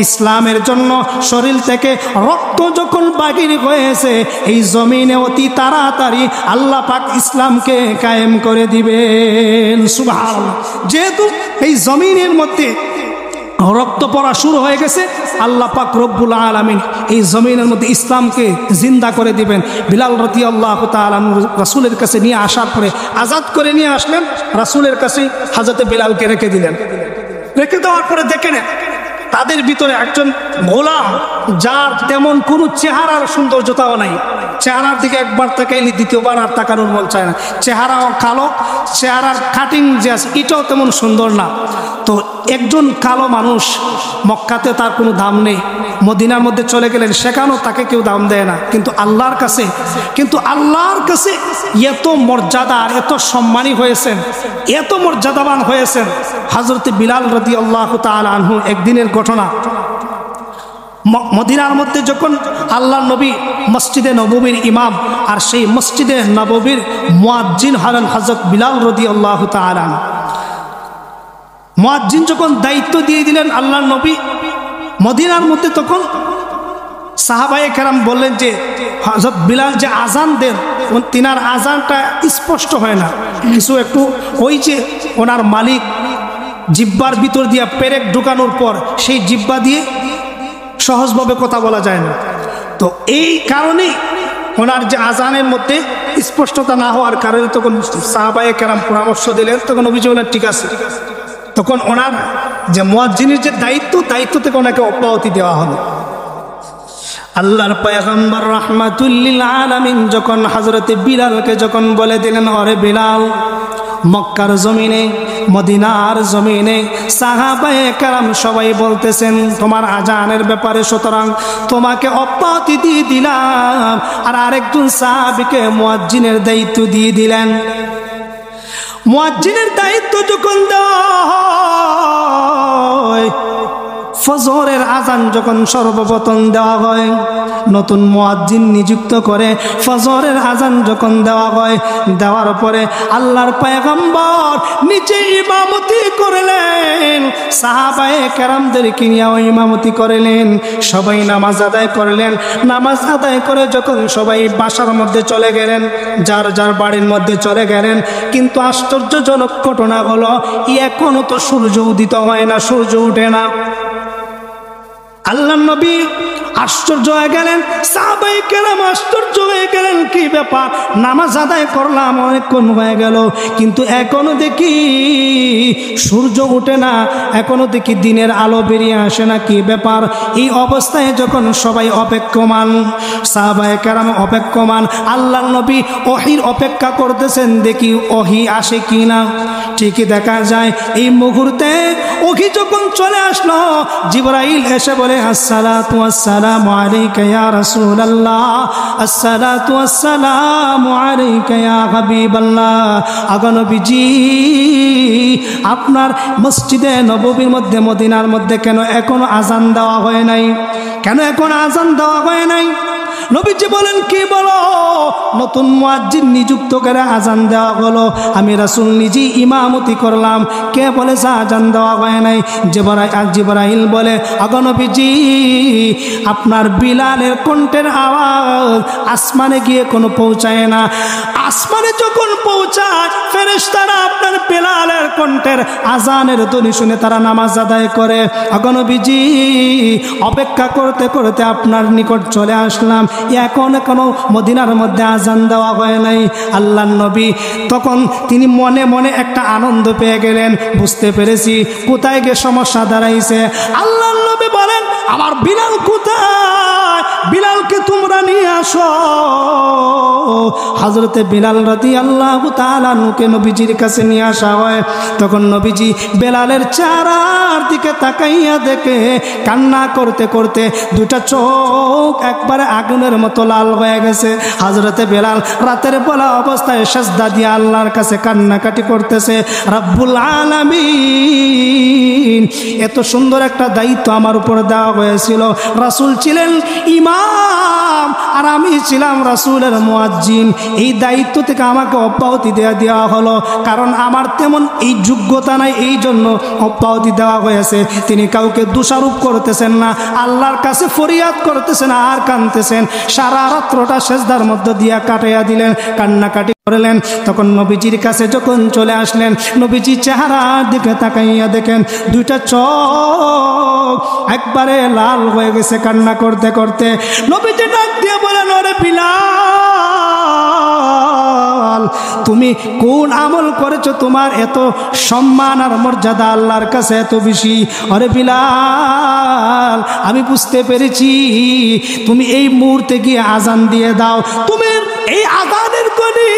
ইসলামের জন্য শরীর থেকে রক্ত যখন বাকি হয়েছে, এই জমিনে অতি তাড়াতাড়ি আল্লাহ পাক ইসলামকে কায়েম করে দিবেন। সুবহানাল্লাহ। যেহেতু এই জমিনের মধ্যে রক্ত পড়া শুরু হয়ে গেছে, আল্লাহ পাক রব্বুল আলামিন এই জমিনের মধ্যে ইসলামকে জিন্দা করে দিবেন। বিলাল রাদিয়াল্লাহু তাআলা রাসূলের কাছে নিয়ে আসার পরে আজাদ করে নিয়ে আসলেন, রাসূলের কাছে হযরতে বিলালকে রেখে দিলেন। রেখে দেওয়ার পরে দেখেন তাদের ভিতরে একজন গোলাম, যার তেমন কোনো চেহারার সৌন্দর্যতাও নাই, চেহারার দিকে একবার তাকাইলে দ্বিতীয়বার আর তাকানোর মন চায় না, চেহারাও কালো, চেহারার কাটিং যে আছে এটাও তেমন সুন্দর না। তো একজন কালো মানুষ, মক্কাতে তার কোনো দাম নেই, মদিনার মধ্যে চলে গেলেন, সেখানেও তাকে কেউ দাম দেয় না, কিন্তু আল্লাহর কাছে এত মর্যাদা, এত সম্মানী হয়েছেন, এত মর্যাদাবান হয়েছেন। হযরত বিলাল রাদিয়াল্লাহু তাআলা আনহু একদিনের ঘটনা, মদিনার মধ্যে যখন আল্লাহর নবী মসজিদে নববীর ইমাম, আর সেই মসজিদে নববীর মুয়াজ্জিন হলেন হযরত বিলাল রাদিয়াল্লাহু তাআলা আনহু। মুয়াজ্জিন যখন দায়িত্ব দিয়ে দিলেন আল্লাহর নবী মদিনার মধ্যে, তখন সাহাবায়ে কেরাম বললেন যে হযরত বিলাল যে আজান দেন, তিনার আজানটা স্পষ্ট হয় না, কিছু একটু ওই যে ওনার মালিক জিহ্বার ভিতর দিয়া পেরেক ঢুকানোর পর সেই জিহ্বা দিয়ে সহজভাবে কথা বলা যায় না। তো এই কারণেই ওনার যে আজানের মধ্যে স্পষ্টতা না হওয়ার কারণে তখন সাহাবায়ে কেরাম পরামর্শ দিলেন, তখন অভিযোগ হলেন ঠিক আছে, তখন ওনার যে মুয়াজ্জিনের যে দায়িত্ব থেকে ওনাকে অব্যাহতি দেওয়া হলো। আল্লাহর পয়গম্বর রাহমাতুল লিল আলামিন যখন হযরতে বিলালকে যখন বলে দিলেন, আরে বিলাল, মক্কার জমিনে, মদিনার জমিনে সাহাবায়ে কেরাম সবাই বলতেছেন তোমার আজানের ব্যাপারে, সুতরাং তোমাকে অব্যাহতি দিয়ে দিলাম। আর আরেকজন সাহাবীকে মুয়াজ্জিনের দায়িত্ব দিয়ে দিলেন। মুয়াজ্জিনের দায়িত্ব যখন দেওয়া হয়, ফজরের আজান যখন সর্বপ্রথম দেওয়া হয়, নতুন মুয়াজ্জিন নিযুক্ত করে ফজরের আজান যখন দেওয়া হয়, দেওয়ার পরে আল্লাহর পয়গম্বর নিচে ইমামতি করলেন, সাহাবায়ে কেরামদেরকে নিয়ে ইমামতি করলেন, সবাই নামাজ আদায় করলেন। নামাজ আদায় করে যখন সবাই বাসার মধ্যে চলে গেলেন, যার যার বাড়ির মধ্যে চলে গেলেন, কিন্তু আশ্চর্যজনক ঘটনা হলো এখনো তো সূর্য উদিত হয় না, সূর্য উঠে না। আল্লাহর নবী আশ্চর্য হয়ে গেলেন, সাহাবায়ে কেরাম আশ্চর্য হয়ে গেলেন, কি ব্যাপার, নামাজ আদায় করলাম অনেকক্ষণ হয়ে গেল, কিন্তু এখনো দেখি সূর্য ওঠে না, এখনো দেখি দিনের আলো বেরিয়ে আসে না, কি ব্যাপার। এই অবস্থায় যখন সবাই অপেক্ষমান, সাহাবায়ে কেরাম অপেক্ষমান, আল্লাহর নবী ওহীর অপেক্ষা করতেছেন, দেখি ওহী আসে কি না। ঠিকই দেখা যায় এই মুহূর্তে ওহী যখন চলে আসলো, জিবরাইল এসে বলে, আসসালাতু আসসালামু আলাইকা ইয়া রাসূলুল্লাহ, আসসালাতু আসসালামু আলাইকা ইয়া হাবিবাল্লাহ। আগো নবীজি, আপনার মসজিদে নববীর মধ্যে, মদিনার মধ্যে কেন এখনো আজান দেওয়া হয় নাই? কেন এখনো আজান দেওয়া হয় নাই? নবীজি বলেন, কি বলো? নতুন মুয়াজ্জিন নিযুক্ত করে আজান দেওয়া হলো, আমি রাসূল নিজে ইমামতি করলাম, কে বলেছে আজান দেওয়া হয় নাই? জিবরাইল বলে, আগো নবীজি, আপনার বিলালের কণ্ঠের আওয়াজ আসমানে গিয়ে কোনো পৌঁছায় না, আসমানে যখন পৌঁছায় ফেরেশতারা আপনার বিলালের কণ্ঠের আজানের ধ্বনি শুনে তারা নামাজ আদায় করে। আগো নবীজি, অপেক্ষা করতে করতে আপনার নিকট চলে আসলাম, এখনো মদিনার মধ্যে আজান দেওয়া হয় নাই। আল্লাহর নবী তখন তিনি মনে মনে একটা আনন্দ পেয়ে গেলেন, বুঝতে পেরেছি কোথায় গিয়ে সমস্যা দাঁড়াইছে। আল্লাহর নবী বলেন, আমার বিলাল কোথায়? বিলালকে তোমরা নিয়ে আসো। হযরতে বিলাল রাদিয়াল্লাহু তাআলা আনহুকে নবীজির কাছে নিয়ে আসা হয়। তখন নবীজি বেলালের চেহারার দিকে তাকাইয়া দেখে কান্না করতে করতে দুটা চোখ একবারে আগুনের মতো লাল হয়ে গেছে। হযরতে বেলাল রাতের বেলা অবস্থায় সিজদা দিয়ে আল্লাহর কাছে কান্নাকাটি করতেছে, রব্বুল আলামিন, এত সুন্দর একটা দায়িত্ব আমার উপর দেওয়া হয়েছিল। রাসূল ছিলেন ইমাম আর আমি ছিলাম রাসূলের মুয়াজ্জিন, এই দায়িত্ব থেকে আমাকে অব্যাহতি দেওয়া হলো, কারণ আমার তেমন এই যোগ্যতা নাই, এই জন্য অব্যাহতি দেওয়া হয়েছে। তিনি কাউকে দোষারোপ করতেছেন না, আল্লাহর কাছে ফরিয়াদ করতেছেন আর কাঁদতেছেন। সারা রাত্রটা সিজদার মধ্যে দিয়া কাটাইয়া দিলেন, কান্নাকাটি করলেন। তখন নবীজির কাছে যখন চলে আসলেন, নবীজি চেহারার দিকে তাকাইয়া দেখেন দুইটা চোখ একবারে লাল হয়ে গেছে কান্না করতে করতে। নবীজি ডাক দিয়ে বলেন, ওরে বিলাল, তুমি কোন আমল করেছো তোমার এত সম্মান আর মর্যাদা আল্লাহর কাছে এত বেশি? আরে বিলাল, আমি বুঝতে পেরেছি, তুমি এই মুহূর্তে গিয়ে আজান দিয়ে দাও। তুমি এই আজানের ধ্বনি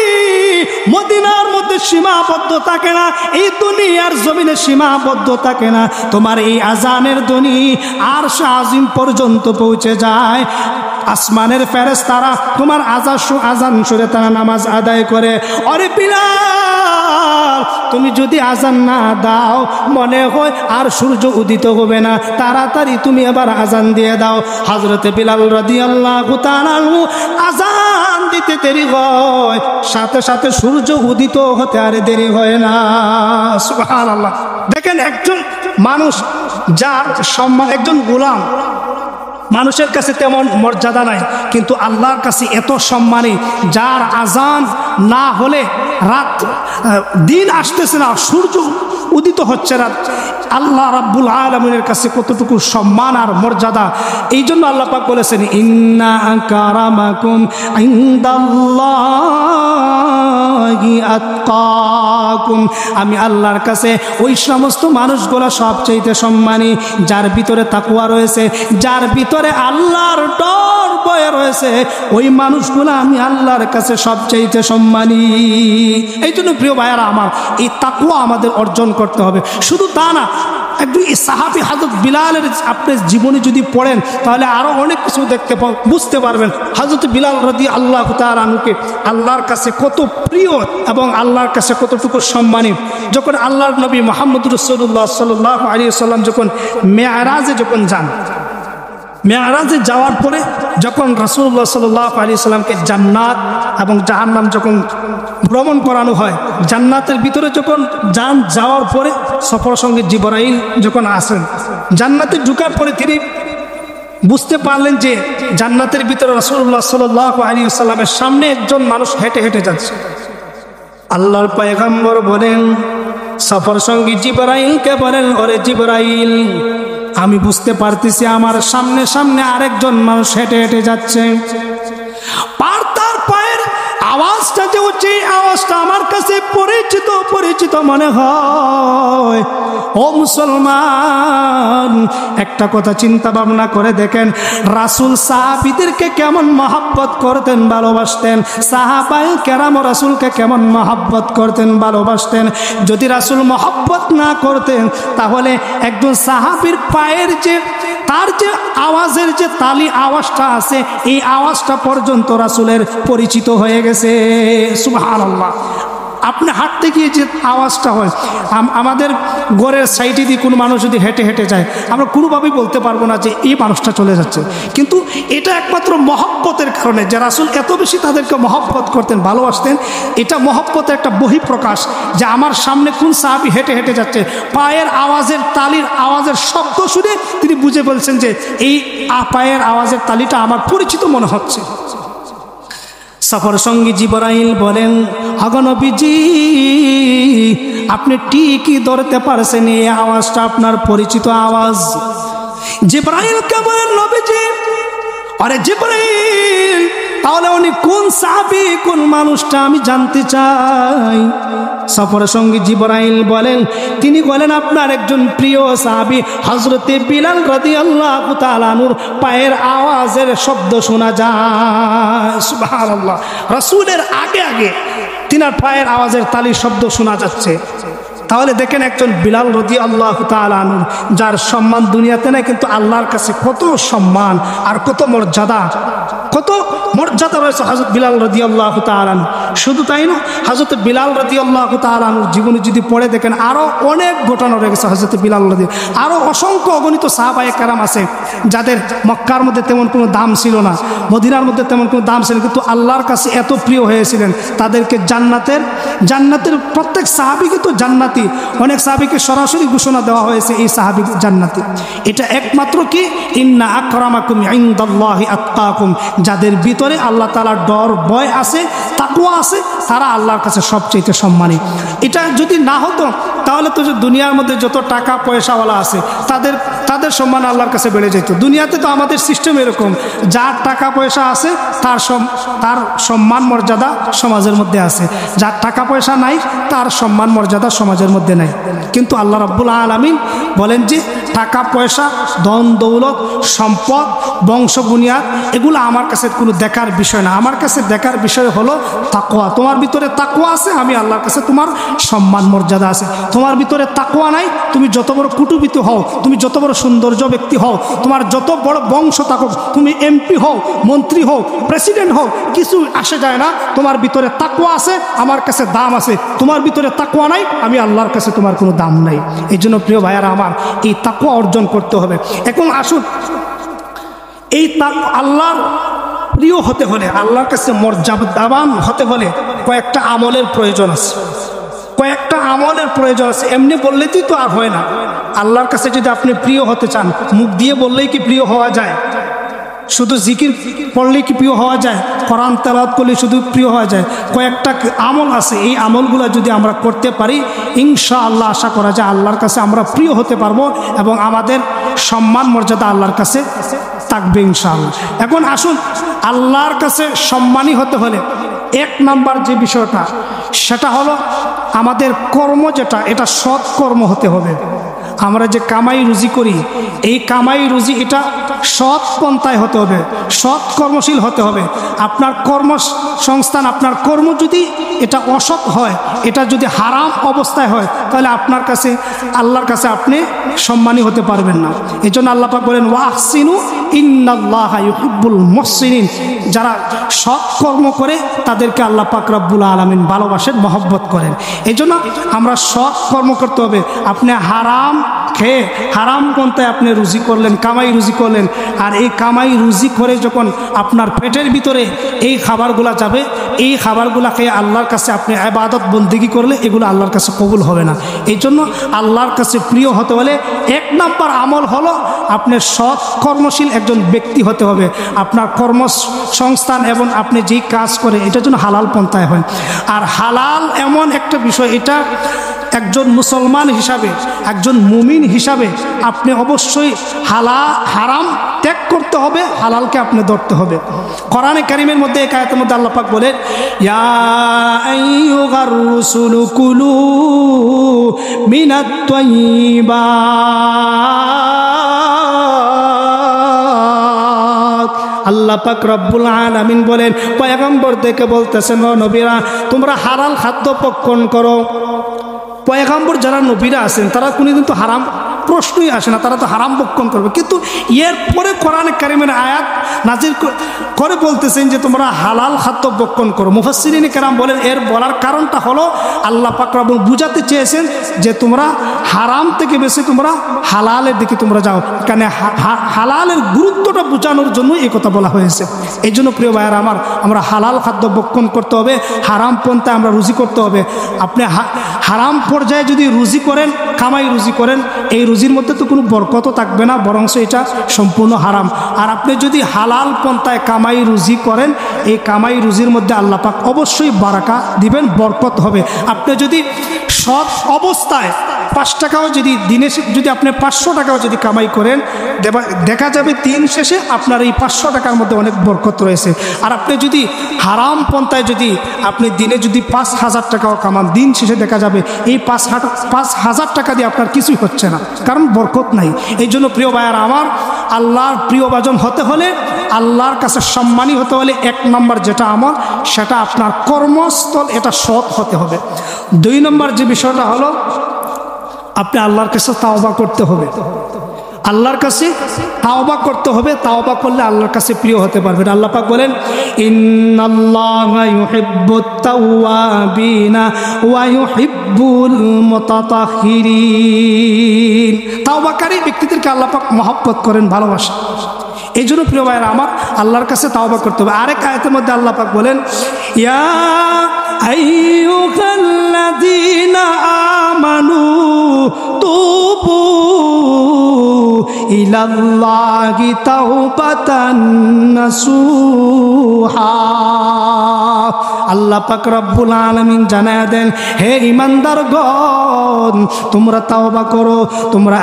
মদিনার মধ্যে সীমাবদ্ধ থাকে না, এই দুনিয়ার জমিনে সীমাবদ্ধ থাকে না, তোমার এই আজানের ধ্বনি আরশ আজিম পর্যন্ত পৌঁছে যায়। আসমানের ফেরেশতারা তোমার আজান শুনে তারা নামাজ আদায় করে। আরে বিলাল, তুমি যদি আজান না দাও মনে হয় আর সূর্য উদিত হবে না, তাড়াতাড়ি তুমি এবার আজান দিয়ে দাও। হযরতে বিলাল রাদিয়াল্লাহু তাআলা আজান দিতে দেরি হয়, সাথে সাথে সূর্য উদিত হতে আর দেরি হয় না। সুবহানাল্লাহ। দেখেন, একজন মানুষ যার সম্মান, একজন গোলাম, মানুষের কাছে তেমন মর্যাদা নাই, কিন্তু আল্লাহর কাছে এত সম্মানী, যার আজান না হলে রাত দিন আসতেছে না, সূর্য উদিত হচ্ছে না। আল্লাহ রাব্বুল আলামিনের কাছে কতটুকু সম্মান আর মর্যাদা। এই জন্য আল্লাহ পাক বলেছেন, ইন্না আকারামাকুম ইনদাল্লাহি আতকাকুম, আমি আল্লাহর কাছে ওই সমস্ত মানুষগুলো সবচেয়ে সম্মানী যার ভিতরে তাকওয়া রয়েছে, যার ভিতরে আল্লাহর ডর ভয় রয়েছে, ওই মানুষগুলো আমি আল্লাহর কাছে সবচেয়ে সম্মানী। এই জন্য প্রিয় ভাইয়ারা আমার, এই তাকওয়া আমাদের অর্জন করতে হবে। শুধু তা না, একটু এই সাহাবী হযরত বিলালের আপনি জীবনী যদি পড়েন তাহলে আরো অনেক কিছু বুঝতে পারবেন। হযরত বিলাল রাদিয়াল্লাহু তাআলা আনহুকে আল্লাহর কাছে কত প্রিয় এবং আল্লাহর কাছে কতটুকু সম্মানী। যখন আল্লাহর নবী মুহাম্মদ রাসূলুল্লাহ সাল্লাল্লাহু আলাইহি ওয়াসাল্লাম যখন মেরাজে যখন যান, মেরাজে যাওয়ার পরে যখন রাসূলুল্লাহ সাল্লাল্লাহু আলাইহি ওয়াসাল্লামকে জান্নাত এবং জাহান্নাম যখন ভ্রমণ করানো হয়, জান্নাতের ভিতরে যখন যাওয়ার পরে সফর সঙ্গে জিবরাইল যখন আসেন, জান্নাতে ঢোকার পরে তিনি বুঝতে পারলেন যে জান্নাতের ভিতরে রাসূলুল্লাহ সাল্লাল্লাহু আলাইহি ওয়াসাল্লামের সামনে একজন মানুষ হেঁটে হেঁটে যাচ্ছে। আল্লাহর পয়গম্বর বলেন, সফর সঙ্গী জিবরাইলকে বলেন, ওরে জিবরাইল, আমি বুঝতে পারতেছি আমার সামনে সামনে আরেকজন মানুষ হেঁটে হেঁটে যাচ্ছে। তার পায়ের আওয়াজটা যে হচ্ছে, আওয়াজটা আমার কাছে পরিচিত পরিচিত মনে হয়। ও মুসলমান, একটা কথা চিন্তা ভাবনা করে দেখেন, রাসূল সাহাবীদেরকে কেমন মহব্বত করতেন, ভালোবাসতেন। সাহাবায়ে কেরাম রাসূলকে কেমন মহব্বত করতেন, ভালোবাসতেন। যদি রাসূল মহব্বত না করতেন তাহলে একজন সাহাবীর পায়ের যে তার যে আওয়াজের যে তালি আওয়াজটা আছে, এই আওয়াজটা পর্যন্ত রাসূলের পরিচিত হয়ে গেছে। সুবহানাল্লাহ। আপনি হাঁটতে গিয়ে যে আওয়াজটা হয়, আমাদের ঘরের সাইডে দিয়ে কোনো মানুষ যদি হেঁটে হেঁটে যায়, আমরা কোনোভাবেই বলতে পারবো না যে এই মানুষটা চলে যাচ্ছে। কিন্তু এটা একমাত্র মহব্বতের কারণে, যে রাসূল এত বেশি তাদেরকে মহব্বত করতেন, ভালোবাসতেন। এটা মহব্বতের একটা বহিঃপ্রকাশ, যে আমার সামনে কোন সাহাবী হেঁটে হেঁটে যাচ্ছে, পায়ের আওয়াজের তালির আওয়াজের শব্দ শুনে তিনি বুঝে বলছেন যে এই পায়ের আওয়াজের তালিটা আমার পরিচিত মনে হচ্ছে। সফর সঙ্গী জিবরাইল বলেন, আগো নবীজি, আপনি ঠিকই ধরতে পারছেন, এই আওয়াজটা আপনার পরিচিত আওয়াজ। জিবরাইলকে বলেন, নবীজি, আরে জিবরাইল, তাহলে উনি কোন সাহাবী, কোন মানুষটা আমি জানতে চাই। সফর সঙ্গী জিবরাইল বলেন, তিনি বলেন আপনার একজন প্রিয় সাহাবী হযরতে বিলাল রাদিয়াল্লাহু তাআলা আনহুর পায়ের আওয়াজের শব্দ শোনা যায়। সুবহানাল্লাহ। রাসূলের আগে আগে তিনার পায়ের আওয়াজের তালির শব্দ শোনা যাচ্ছে। তাহলে দেখেন একজন বিলাল রাদিয়াল্লাহু তাআলা আনহু, যার সম্মান দুনিয়াতে নাই, কিন্তু আল্লাহর কাছে কত সম্মান আর কত মর্যাদা, কত মর্যাদা রয়েছে হযরত বিলাল রাদিয়াল্লাহু তাআলা আনহু। শুধু তাই না, হযরত বিলাল রাদিয়াল্লাহু তাআলা আনহুর জীবনী যদি পড়ে দেখেন, আরও অনেক ঘটনা রয়েছে হযরত বিলাল রাদিয়াল্লাহু, আরও অসংখ্য অগণিত সাহাবায়ে কেরাম আছে যাদের মক্কার মধ্যে তেমন কোনো দাম ছিল না, মদিনার মধ্যে তেমন কোনো দাম ছিল, কিন্তু আল্লাহর কাছে এত প্রিয় হয়েছিলেন, তাদেরকে জান্নাতের প্রত্যেক সাহাবীকে তো জান্নাতি, অনেক সাহাবীকে সরাসরি ঘোষণা দেওয়া হয়েছে এই সাহাবী জান্নাতি। এটা একমাত্র কি, ইন্না আকরামাকুম ইনদাল্লাহি আতকাকুম, যাদের ভিতরে আল্লাহ তাআলার ডর ভয় আছে, তাকওয়া আছে, তারা আল্লাহর কাছে সবচেয়ে সম্মানী। এটা যদি না হতো তাহলে তো দুনিয়ার মধ্যে যত টাকা পয়সাওয়ালা আছে তাদের সম্মান আল্লাহর কাছে বেড়ে যেত। দুনিয়াতে তো আমাদের সিস্টেম এরকম, যার টাকা পয়সা আছে তার সম্মান মর্যাদা সমাজের মধ্যে আছে, যার টাকা পয়সা নাই তার সম্মান মর্যাদা সমাজের মধ্যে নাই। কিন্তু আল্লাহ রাব্বুল আলামিন বলেন যে টাকা পয়সা, ধন দৌলত, সম্পদ, বংশ বুনিয়াদ, এগুলো আমার কাছে কোনো দেখার বিষয় না। আমার কাছে দেখার বিষয় হলো তাকওয়া। তোমার ভিতরে তাকওয়া আছে, আমি আল্লাহর কাছে তোমার সম্মান মর্যাদা আছে। তোমার ভিতরে তাকওয়া নাই, তুমি যত বড় কুটুবিত হও, তুমি যত বড় সৌন্দর্য ব্যক্তি হও, তোমার যত বড় বংশ থাকুক, তুমি এমপি হও, মন্ত্রী হও, প্রেসিডেন্ট হও, কিছু আসে যায় না। তোমার ভিতরে তাকওয়া আছে, আমার কাছে দাম আছে। তোমার ভিতরে তাকওয়া নাই, আমি আল্লাহর কাছে তোমার কোনো দাম নাই। এই জন্য প্রিয় ভাইয়ারা আমার, এই তাকওয়া অর্জন করতে হবে। এখন আসুন, এই আল্লাহর প্রিয় হতে হলে, আল্লাহর কাছে মর্যাদাবান হতে হলে কয়েকটা আমলের প্রয়োজন আছে, কয়েকটা আমলের প্রয়োজন আছে। এমনি বললেই তো আর হয় না। আল্লাহর কাছে যদি আপনি প্রিয় হতে চান, মুখ দিয়ে বললেই কি প্রিয় হওয়া যায়? শুধু জিকির পড়লেই কি প্রিয় হওয়া যায়? কোরআন তেলাওয়াত করলে শুধু প্রিয় হওয়া যায়? কয়েকটা আমল আছে, এই আমলগুলো যদি আমরা করতে পারি, ইনশাআল্লাহ আশা করা যায় আল্লাহর কাছে আমরা প্রিয় হতে পারবো এবং আমাদের সম্মান মর্যাদা আল্লাহর কাছে থাকবে ইনশাআল্লাহ। এখন আসুন, আল্লাহর কাছে সম্মানী হতে হলে এক নাম্বার যে বিষয়টা, সেটা হলো আমাদের কর্ম যেটা, এটা সৎ কর্ম হতে হবে। আমরা যে কামাই রুজি করি, এই কামাই রুজি এটা সৎ পন্থায় হতে হবে, সৎ কর্মশীল হতে হবে। আপনার কর্মসংস্থান, আপনার কর্ম যদি এটা অসৎ হয়, এটা যদি হারাম অবস্থায় হয়, তাহলে আপনার কাছে, আল্লাহর কাছে আপনি সম্মানী হতে পারবেন না। এই জন্য আল্লাহ পাক বলেন ওয়াহসিনু ইন্নাল্লাহা ইউহিব্বুল মুহসিনিন, যারা সৎ কর্ম করে তাদেরকে আল্লাহ পাক রব্বুল আলামিন ভালোবাসেন, মহব্বত করেন। এই জন্য আমরা সৎ কর্ম করতে হবে। আপনি হারাম খেয়ে হারাম পন্থায় আপনি রুজি করলেন, কামাই রুজি করলেন, আর এই কামাই রুজি করে যখন আপনার পেটের ভিতরে এই খাবারগুলা যাবে, এই খাবারগুলা খেয়ে আল্লাহর কাছে আপনি ইবাদত বন্দেগী করলে এগুলো আল্লাহর কাছে কবুল হবে না। এই জন্য আল্লাহর কাছে প্রিয় হতে হলে 1 নম্বর আমল হলো আপনার সৎ কর্মশীল একজন ব্যক্তি হতে হবে। আপনার কর্মসংস্থান এবং আপনি যেই কাজ করে এটার জন্য হালাল পন্থায় হয়। আর হালাল এমন একটা বিষয়, এটা একজন মুসলমান হিসাবে, একজন মুমিন হিসাবে আপনি অবশ্যই হারাম ত্যাগ করতে হবে, হালালকে আপনি ধরতে হবে। কোরআনে কারীমের মধ্যে এক আয়াতের মধ্যে আল্লাহ পাক বলেন ইয়া আইয়ুহার রাসূলু কুলু মিনাত তাইয়্যিবাত। আল্লাহ পাক রব্বুল আলামিন বলেন, পয়গম্বরদেরকে বলতেছেন, ও নবীরা তোমরা হালাল খাদ্য ভক্ষণ করো। পয়গম্বর যারা নবীরা আছেন তারা কোনোদিন তো হারাম প্রশ্নই আসে না, তারা তো হারাম ভক্ষণ করবে। কিন্তু এরপরে কোরআনে কারীমের আয়াত নাজিল করে বলতেছেন যে তোমরা হালাল খাদ্য ভক্ষণ করো। মুফাসসিরিনে কেরাম বলেন এর বলার কারণটা হলো আল্লাহ পাক রব্বুল বুঝাতে চেয়েছেন যে তোমরা হারাম থেকে বেশি তোমরা হালালের দিকে তোমরা যাও, কারণ হালালের গুরুত্বটা বোঝানোর জন্য এই কথা বলা হয়েছে। এই জন্য প্রিয় ভাইয়েরা আমার, আমরা হালাল খাদ্য ভক্ষণ করতে হবে, হারাম পন্থায় আমরা রুজি করতে হবে। আপনি হারাম পর্যায়ে যদি রুজি করেন, কামাই রুজি করেন, এই রুজির মধ্যে তো কোনো বরকতও থাকবে না, বরং এটা সম্পূর্ণ হারাম। আর আপনি যদি হালাল পন্থায় কামাই রুজি করেন, এই কামাই রুজির মধ্যে আল্লাহ পাক অবশ্যই বারাকা দিবেন, বরকত হবে। আপনি যদি সৎ অবস্থায় 5 টাকাও যদি দিনে যদি আপনি 500 টাকাও যদি কামাই করেন, দেখা যাবে দিন শেষে আপনার এই 500 টাকার মধ্যে অনেক বরকত রয়েছে। আর আপনি যদি হারাম পন্থায় যদি আপনি দিনে যদি 5000 টাকাও কামান, দিন শেষে দেখা যাবে এই 5000 টাকা দিয়ে আপনার কিছুই হচ্ছে না, কারণ বরকত নাই। এই জন্য প্রিয় ভাইয়ারা আমার, আল্লাহর প্রিয়ভাজন হতে হলে, আল্লাহর কাছে সম্মানী হতে হলে 1 নম্বর যেটা আমল, সেটা আপনার কর্মস্থল এটা সৎ হতে হবে। 2 নম্বর যে বিষয়টা হলো আপনি আল্লাহর কাছে তাওবা করতে হবে। আল্লাহর কাছে তাওবা করতে হবে। তাওবা করলে আল্লাহর কাছে প্রিয় হতে পারবেন। আল্লাহ পাক বলেন ইন্নাল্লাহা ইউহিব্বুত তাওয়াবিনা ওয়া ইউহিব্বুল মুতাতাহহিরিন। তাওবাকারী ব্যক্তিদেরকে আল্লাহ পাক মহব্বত করেন, ভালোবাসেন। এই জন্য প্রিয় ভাইরা আমার, আল্লাহর কাছে তাওবা করতে হবে। আরেক আয়াতের মধ্যে আল্লাহ পাক বলেন ইয়া আইয়ুহাল্লাযীনা আমানু তুবু ইলাল্লাহি তাওবাতান নাসুহা। আল্লাহ পাক রব্বুল আলামিন জানায়া দেন, হে ঈমানদারগণ তোমরা তাওবা করো, তোমরা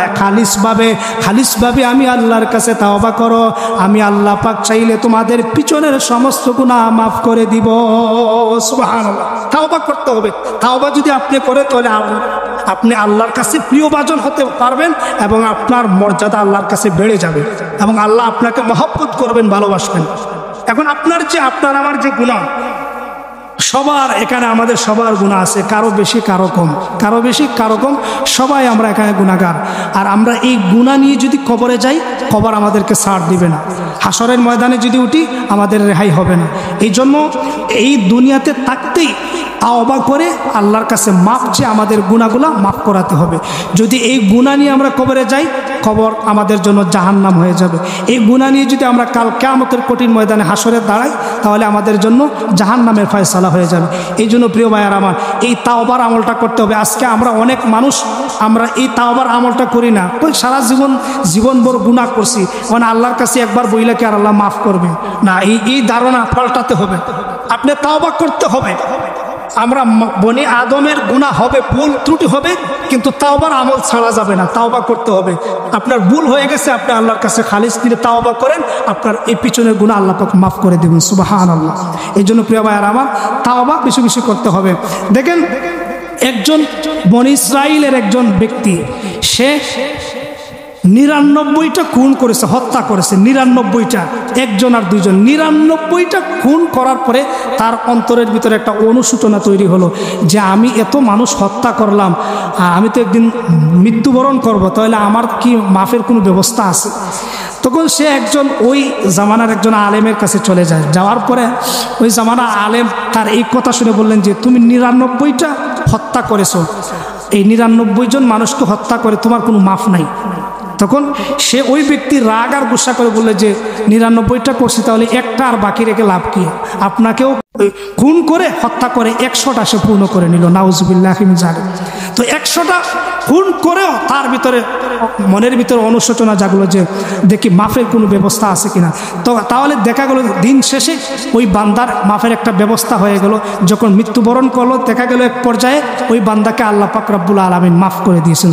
খালিসভাবে আমি আল্লাহর কাছে তাওবা করো। আমি আল্লাহ পাক চাইলে তোমাদের পিছনের সমস্ত গুনাহ মাফ করে দিব। সুবহানাল্লাহ। তাওবা করতে হবে। তাওবা যদি আপনি করে তাহলে আপনি আল্লাহর কাছে প্রিয়ভাজন হতে পারবেন এবং আপনার মর্যাদা আল্লাহর কাছে বেড়ে যাবে এবং আল্লাহ আপনাকে মহব্বত করবেন, ভালোবাসবেন। এখন আপনার আমার যে গুনাহ, সবার এখানে আমাদের সবার গুনাহ আছে, কারো বেশি কারো কম, কারো বেশি কারো কম, সবাই আমরা এখানে গুনাহগার। আর আমরা এই গুনাহ নিয়ে যদি কবরে যাই, কবর আমাদেরকে ছাড় দিবে না। হাসরের ময়দানে যদি উঠি, আমাদের রেহাই হবে না। এই জন্য এই দুনিয়াতে থাকতেই তাওবা করে আল্লাহর কাছে মাপ চেয়ে আমাদের গুনাহগুলো মাফ করাতে হবে। যদি এই গুনাহ নিয়ে আমরা কবরে যাই, কবর আমাদের জন্য জাহান্নাম হয়ে যাবে। এই গুনাহ নিয়ে যদি আমরা কাল কিয়ামতের কঠিন ময়দানে হাসরে দাঁড়াই, তাহলে আমাদের জন্য জাহান্নামের ফয়সালা হয়ে যাবে। এই জন্য প্রিয় ভাইয়ার আমার, এই তাওবার আমলটা করতে হবে। আজকে আমরা অনেক মানুষ আমরা এই তাওবার আমলটা করি না, সারা জীবনভর গুনাহ করছি, মানে আল্লাহর কাছে একবার বইলে কি আর আল্লাহ মাফ করবে না, এই ধারণা পাল্টাতে হবে। আপনি তাওবা করতে হবে। আমরা বনি আদমের গুনাহ হবে, ভুল ত্রুটি হবে, কিন্তু তাওবার আমল ছাড়া যাবে না, তাওবা করতে হবে। আপনার ভুল হয়ে গেছে, আপনি আল্লাহর কাছে খালিস দিলে তাওবা করেন, আপনার এই পিছনের গুনাহ আল্লাহ পাক মাফ করে দেবেন। সুবহানাল্লাহ। এই জন্য প্রিয় ভাইয়ার আমার, তাওবা বেশি বেশি করতে হবে। দেখেন, একজন বনি ইসরাইলের একজন ব্যক্তি, সে 99টা খুন করেছে, হত্যা করেছে 99টা, একজন আর দুইজন, 99টা খুন করার পরে তার অন্তরের ভিতরে একটা অনুশোচনা তৈরি হলো যে আমি এত মানুষ হত্যা করলাম, আমি তো একদিন মৃত্যুবরণ করব, তাহলে আমার কি মাফের কোনো ব্যবস্থা আছে? তখন সে একজন ওই জামানার একজন আলেমের কাছে চলে যায়। যাওয়ার পরে ওই জামানার আলেম তার এই কথা শুনে বললেন যে তুমি 99টা হত্যা করেছো, এই 99 জন মানুষকে হত্যা করে তোমার কোনো মাফ নাই। তখন সে ওই ব্যক্তি রাগ আর গুসা করে বললে যে 99টা করছি, তাহলে একটা আর বাকি রেখে লাভ কি? আপনাকেও খুন করে হত্যা করে 100টা সে পূর্ণ করে নিল, নাউজুবিল্লাহ মিন যালিক। তো 100টা খুন করেও তার ভিতরে মনের ভিতরে অনুশোচনা জাগলো যে দেখি মাফের কোনো ব্যবস্থা আছে কিনা। তো তাহলে দেখা গেল দিন শেষে ওই বান্দার মাফের একটা ব্যবস্থা হয়ে গেল। যখন মৃত্যুবরণ করলো দেখা গেল এক পর্যায়ে ওই বান্দাকে আল্লাহ পাক রব্বুল আলামিন মাফ করে দিয়েছেন।